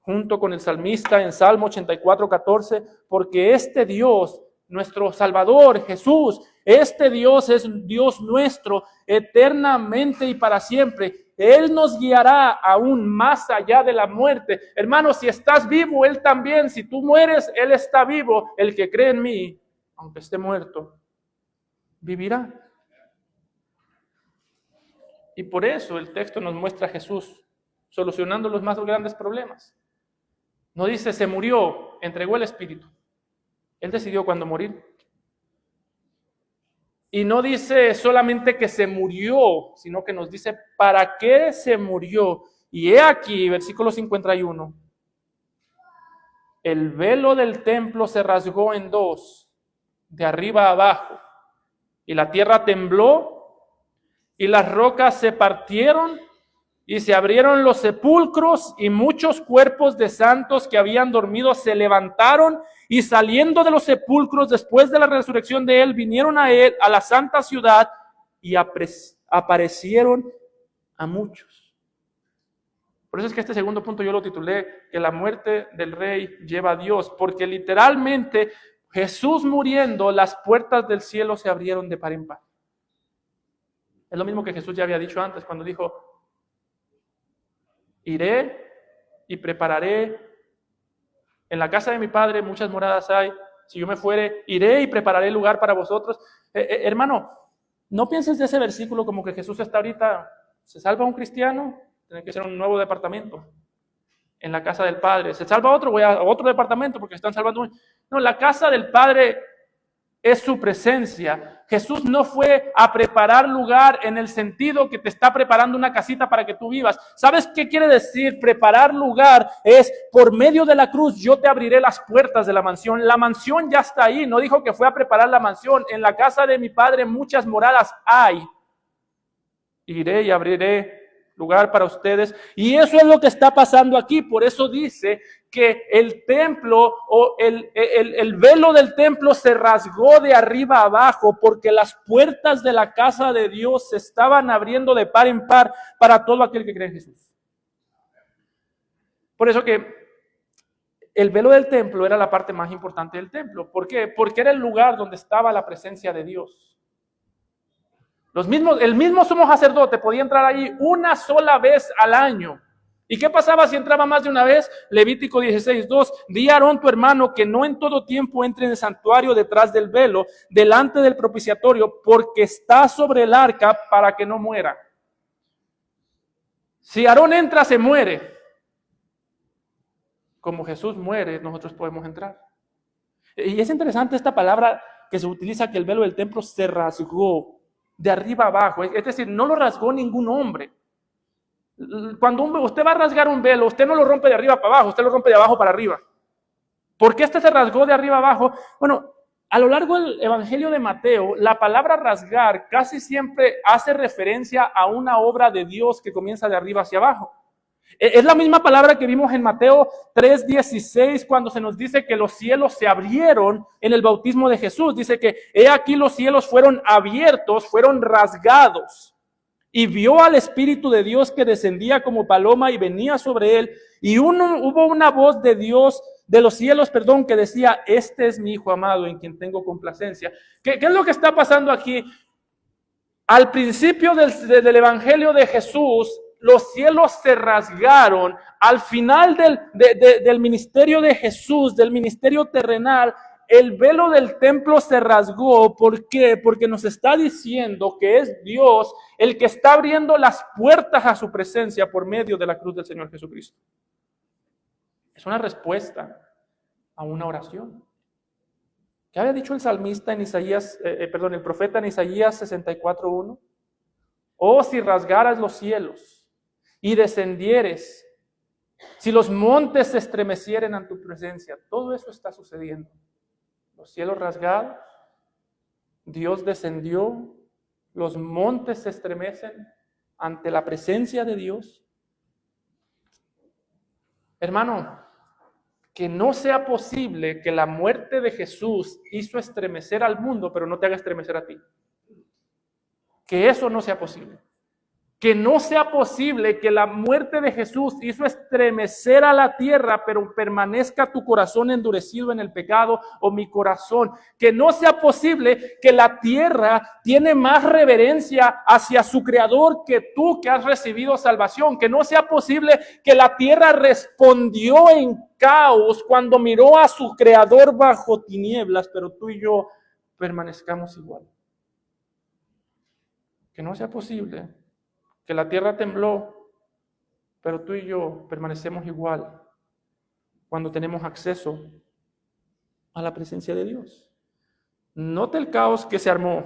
junto con el salmista en Salmo 84:14, porque este Dios, nuestro Salvador, Jesús, este Dios es Dios nuestro eternamente y para siempre. Él nos guiará aún más allá de la muerte. Hermano, si estás vivo, Él también. Si tú mueres, Él está vivo. El que cree en mí, aunque esté muerto, vivirá. Y por eso el texto nos muestra a Jesús solucionando los más grandes problemas. No dice se murió, entregó el Espíritu. Él decidió cuándo morir. Y no dice solamente que se murió, sino que nos dice para qué se murió. Y he aquí, versículo 51. El velo del templo se rasgó en dos, de arriba a abajo. Y la tierra tembló, y las rocas se partieron, Y se abrieron los sepulcros y muchos cuerpos de santos que habían dormido se levantaron y saliendo de los sepulcros después de la resurrección de él, vinieron a él, a la santa ciudad y aparecieron a muchos. Por eso es que este segundo punto yo lo titulé que la muerte del rey lleva a Dios, porque literalmente Jesús muriendo, las puertas del cielo se abrieron de par en par. Es lo mismo que Jesús ya había dicho antes cuando dijo: iré y prepararé, en la casa de mi Padre muchas moradas hay, si yo me fuere, iré y prepararé lugar para vosotros. Hermano, no pienses de ese versículo como que Jesús está ahorita, se salva un cristiano, tiene que ser un nuevo departamento en la casa del Padre. Se salva otro, voy a otro departamento porque están salvando uno. No, la casa del Padre es su presencia. Jesús no fue a preparar lugar en el sentido que te está preparando una casita para que tú vivas. ¿Sabes qué quiere decir preparar lugar? Es por medio de la cruz yo te abriré las puertas de la mansión. La mansión ya está ahí. No dijo que fue a preparar la mansión. En la casa de mi Padre muchas moradas hay. Iré y abriré lugar para ustedes. Y eso es lo que está pasando aquí. Por eso dice que el templo o el velo del templo se rasgó de arriba a abajo porque las puertas de la casa de Dios se estaban abriendo de par en par para todo aquel que cree en Jesús. Por eso que el velo del templo era la parte más importante del templo. ¿Por qué? Porque era el lugar donde estaba la presencia de Dios. El mismo sumo sacerdote podía entrar ahí una sola vez al año. ¿Y qué pasaba si entraba más de una vez? Levítico 16:2, di a Aarón tu hermano que no en todo tiempo entre en el santuario detrás del velo, delante del propiciatorio, porque está sobre el arca para que no muera. Si Aarón entra, se muere. Como Jesús muere, nosotros podemos entrar. Y es interesante esta palabra que se utiliza, que el velo del templo se rasgó de arriba abajo, es decir, no lo rasgó ningún hombre. Cuando usted va a rasgar un velo, usted no lo rompe de arriba para abajo, usted lo rompe de abajo para arriba. ¿Por qué este se rasgó de arriba abajo? Bueno, a lo largo del Evangelio de Mateo, la palabra rasgar casi siempre hace referencia a una obra de Dios que comienza de arriba hacia abajo. Es la misma palabra que vimos en Mateo 3:16 cuando se nos dice que los cielos se abrieron en el bautismo de Jesús. Dice que he aquí los cielos fueron abiertos, fueron rasgados. Y vio al Espíritu de Dios que descendía como paloma y venía sobre él. Y hubo una voz de Dios, de los cielos, que decía: este es mi Hijo amado en quien tengo complacencia. ¿Qué es lo que está pasando aquí? Al principio del Evangelio de Jesús, los cielos se rasgaron. Al final del ministerio de Jesús, del ministerio terrenal, el velo del templo se rasgó. ¿Por qué? Porque nos está diciendo que es Dios el que está abriendo las puertas a su presencia por medio de la cruz del Señor Jesucristo. Es una respuesta a una oración. ¿Qué había dicho el salmista en el profeta en Isaías 64:1? Oh, si rasgaras los cielos y descendieres, si los montes se estremecieren ante tu presencia. Todo eso está sucediendo. Los cielos rasgados, Dios descendió, los montes se estremecen ante la presencia de Dios. Hermano, que no sea posible que la muerte de Jesús hizo estremecer al mundo, pero no te haga estremecer a ti. Que eso no sea posible. Que no sea posible que la muerte de Jesús hizo estremecer a la tierra, pero permanezca tu corazón endurecido en el pecado o mi corazón. Que no sea posible que la tierra tiene más reverencia hacia su creador que tú que has recibido salvación. Que no sea posible que la tierra respondió en caos cuando miró a su creador bajo tinieblas, pero tú y yo permanezcamos igual. Que no sea posible que la tierra tembló, pero tú y yo permanecemos igual cuando tenemos acceso a la presencia de Dios. Note el caos que se armó.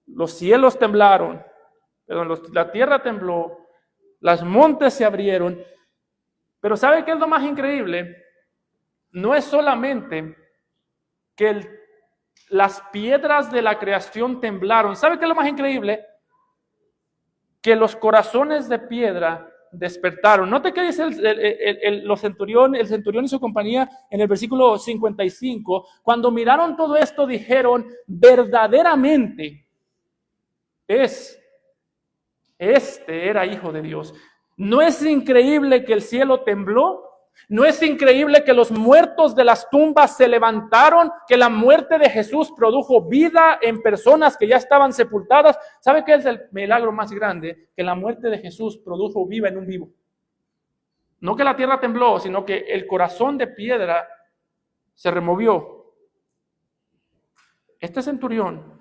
Los cielos temblaron, la tierra tembló, los montes se abrieron. Pero ¿sabe qué es lo más increíble? No es solamente que las piedras de la creación temblaron. ¿Sabe qué es lo más increíble? que los corazones de piedra despertaron. Note que dice el centurión y su compañía en el versículo 55. Cuando miraron todo esto, dijeron: verdaderamente este era hijo de Dios. ¿No es increíble que el cielo tembló? ¿No es increíble que los muertos de las tumbas se levantaron? Que la muerte de Jesús produjo vida en personas que ya estaban sepultadas. ¿Sabe qué es el milagro más grande? Que la muerte de Jesús produjo vida en un vivo. No que la tierra tembló, sino que el corazón de piedra se removió. Este centurión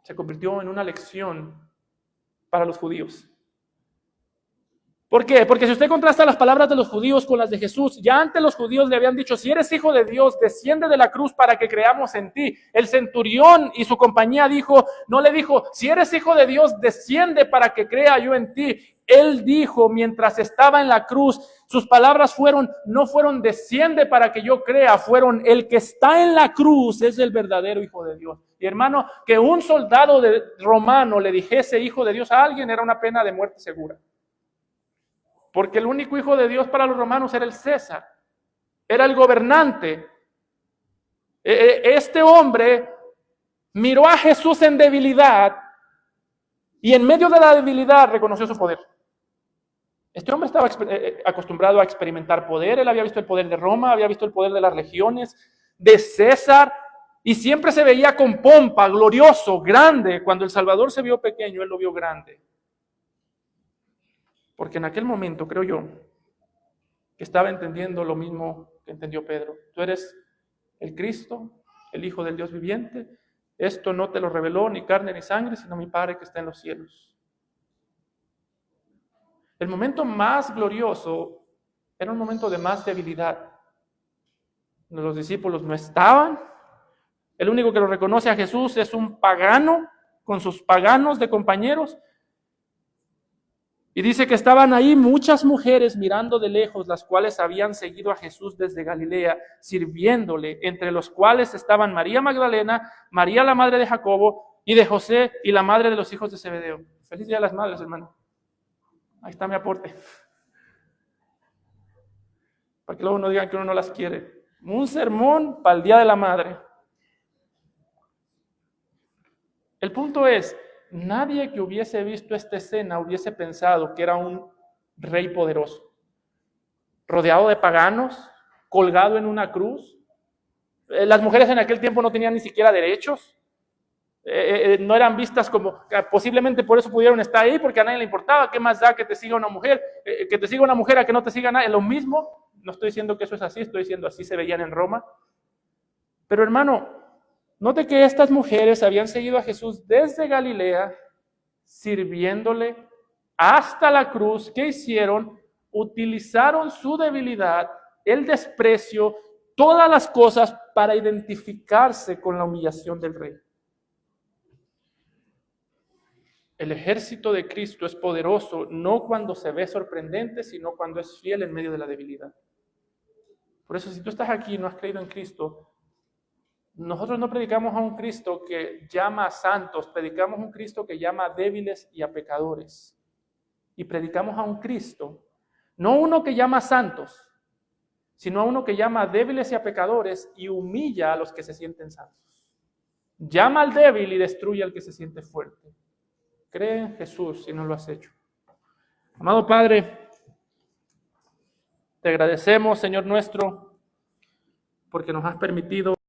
se convirtió en una lección para los judíos. ¿Por qué? Porque si usted contrasta las palabras de los judíos con las de Jesús, ya antes los judíos le habían dicho: si eres hijo de Dios, desciende de la cruz para que creamos en ti. El centurión y su compañía no le dijo: si eres hijo de Dios, desciende para que crea yo en ti. Él dijo, mientras estaba en la cruz, sus palabras no fueron desciende para que yo crea, fueron: el que está en la cruz es el verdadero hijo de Dios. Y hermano, que un soldado romano le dijese hijo de Dios a alguien era una pena de muerte segura. Porque el único hijo de Dios para los romanos era el César, era el gobernante. Este hombre miró a Jesús en debilidad y en medio de la debilidad reconoció su poder. Este hombre estaba acostumbrado a experimentar poder. Él había visto el poder de Roma, había visto el poder de las legiones, de César, y siempre se veía con pompa, glorioso, grande. Cuando el Salvador se vio pequeño, él lo vio grande. Porque en aquel momento, creo yo, que estaba entendiendo lo mismo que entendió Pedro. Tú eres el Cristo, el Hijo del Dios viviente. Esto no te lo reveló ni carne ni sangre, sino mi Padre que está en los cielos. El momento más glorioso era un momento de más debilidad. Los discípulos no estaban. El único que lo reconoce a Jesús es un pagano con sus paganos de compañeros. Y dice que estaban ahí muchas mujeres mirando de lejos, las cuales habían seguido a Jesús desde Galilea, sirviéndole, entre los cuales estaban María Magdalena, María la madre de Jacobo y de José y la madre de los hijos de Zebedeo. Feliz día a las madres, hermano. Ahí está mi aporte. Para que luego no digan que uno no las quiere. Un sermón para el día de la madre. El punto es, nadie que hubiese visto esta escena hubiese pensado que era un rey poderoso, rodeado de paganos, colgado en una cruz. Las mujeres en aquel tiempo no tenían ni siquiera derechos, no eran vistas como, posiblemente por eso pudieron estar ahí, porque a nadie le importaba. ¿Qué más da que te siga una mujer? Que te siga una mujer a que no te siga nadie, lo mismo. No estoy diciendo que eso es así, estoy diciendo así se veían en Roma. Pero hermano, note que estas mujeres habían seguido a Jesús desde Galilea, sirviéndole hasta la cruz. ¿Qué hicieron? Utilizaron su debilidad, el desprecio, todas las cosas para identificarse con la humillación del rey. El ejército de Cristo es poderoso no cuando se ve sorprendente, sino cuando es fiel en medio de la debilidad. Por eso, si tú estás aquí y no has creído en Cristo, nosotros no predicamos a un Cristo que llama a santos, predicamos a un Cristo que llama a débiles y a pecadores. Y predicamos a un Cristo, no uno que llama a santos, sino a uno que llama a débiles y a pecadores y humilla a los que se sienten santos. Llama al débil y destruye al que se siente fuerte. Cree en Jesús si no lo has hecho. Amado Padre, te agradecemos, Señor nuestro, porque nos has permitido